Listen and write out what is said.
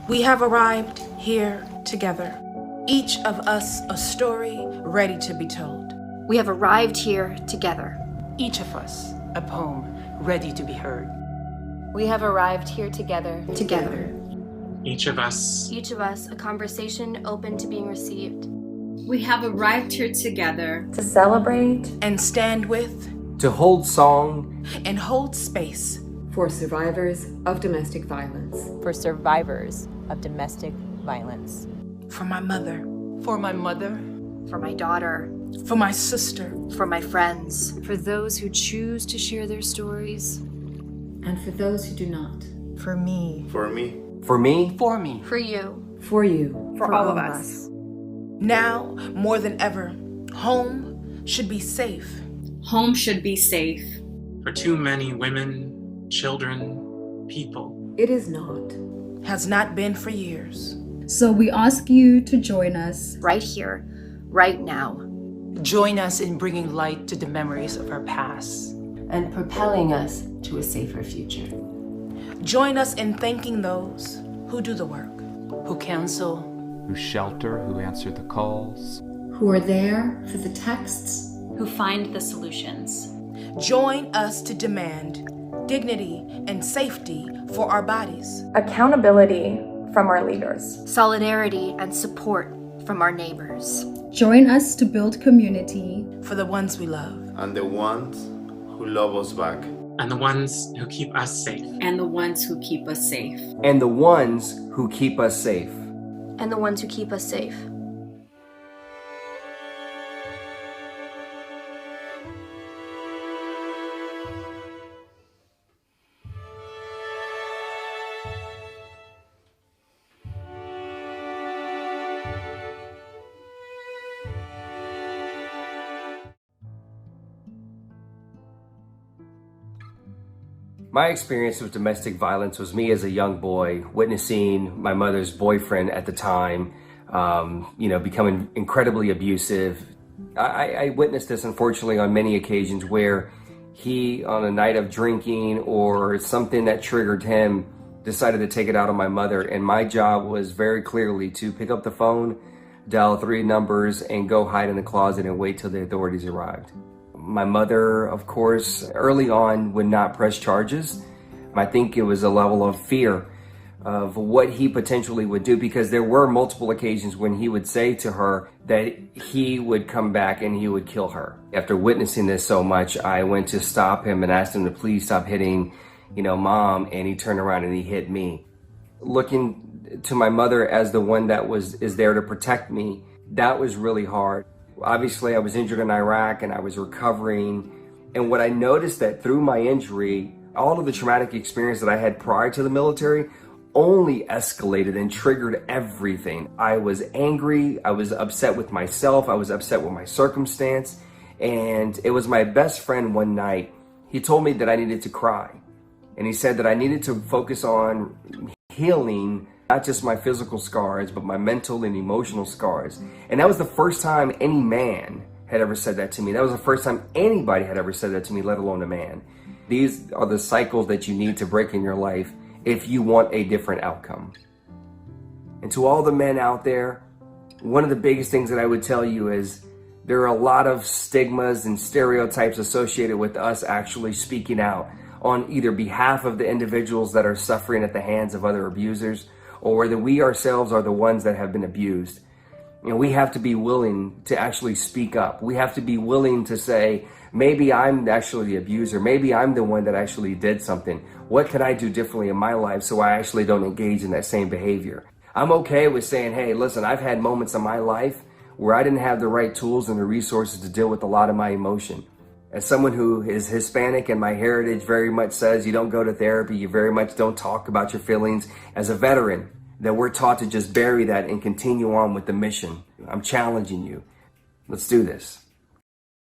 We have arrived here together, each of us a story ready to be told. We have arrived here together. Each of us a poem ready to be heard. We have arrived here together. Together. Each of us a conversation open to being received. We have arrived here together To celebrate And stand with to hold song and hold space for survivors of domestic violence. for survivors of domestic violence. for my mother, For my mother, For my daughter. for my sister, For my friends. For those who choose to share their stories. And for those who do not. for me, For me, for me. for me, For you. For you. for all of us. now more than ever, home should be safe. Home should be safe. for too many women, children, people. It is not. Has not been for years. So we ask you to join us Right here. Right now. join us in bringing light to the memories of our past. And propelling us to a safer future. Join us in thanking those who do the work. Who counsel, who shelter, who answer the calls. Who are there for the texts. Who find the solutions. Join us to demand dignity and safety for our bodies. Accountability from our leaders. Solidarity and support from our neighbors. Join us to build community For the ones we love. and the ones who love us back. And the ones who keep us safe. And the ones who keep us safe. And the ones who keep us safe. And the ones who keep us safe. My experience with domestic violence was me as a young boy witnessing my mother's boyfriend at the time, becoming incredibly abusive. I witnessed this, unfortunately, on many occasions where he, on a night of drinking or something that triggered him, decided to take it out on my mother. And my job was very clearly to pick up the phone, dial 3 numbers, and go hide in the closet and wait till the authorities arrived. My mother, of course, early on would not press charges. I think it was a level of fear of what he potentially would do, because there were multiple occasions when he would say to her that he would come back and he would kill her. After witnessing this so much, I went to stop him and asked him to please stop hitting, Mom, and he turned around and he hit me. Looking to my mother as the one that is there to protect me, that was really hard. Obviously, I was injured in Iraq and I was recovering. And what I noticed that through my injury, all of the traumatic experience that I had prior to the military only escalated and triggered everything. I was angry. I was upset with myself. I was upset with my circumstance. And it was my best friend one night. He told me that I needed to cry. And he said that I needed to focus on healing not just my physical scars, but my mental and emotional scars. And that was the first time any man had ever said that to me. That was the first time anybody had ever said that to me, let alone a man. These are the cycles that you need to break in your life if you want a different outcome. And to all the men out there, one of the biggest things that I would tell you is there are a lot of stigmas and stereotypes associated with us actually speaking out on either behalf of the individuals that are suffering at the hands of other abusers, or whether we ourselves are the ones that have been abused. We have to be willing to actually speak up. We have to be willing to say, maybe I'm actually the abuser. Maybe I'm the one that actually did something. What can I do differently in my life so I actually don't engage in that same behavior? I'm okay with saying, hey, listen, I've had moments in my life where I didn't have the right tools and the resources to deal with a lot of my emotion. As someone who is Hispanic and my heritage very much says you don't go to therapy, you very much don't talk about your feelings. As a veteran, that we're taught to just bury that and continue on with the mission. I'm challenging you. Let's do this.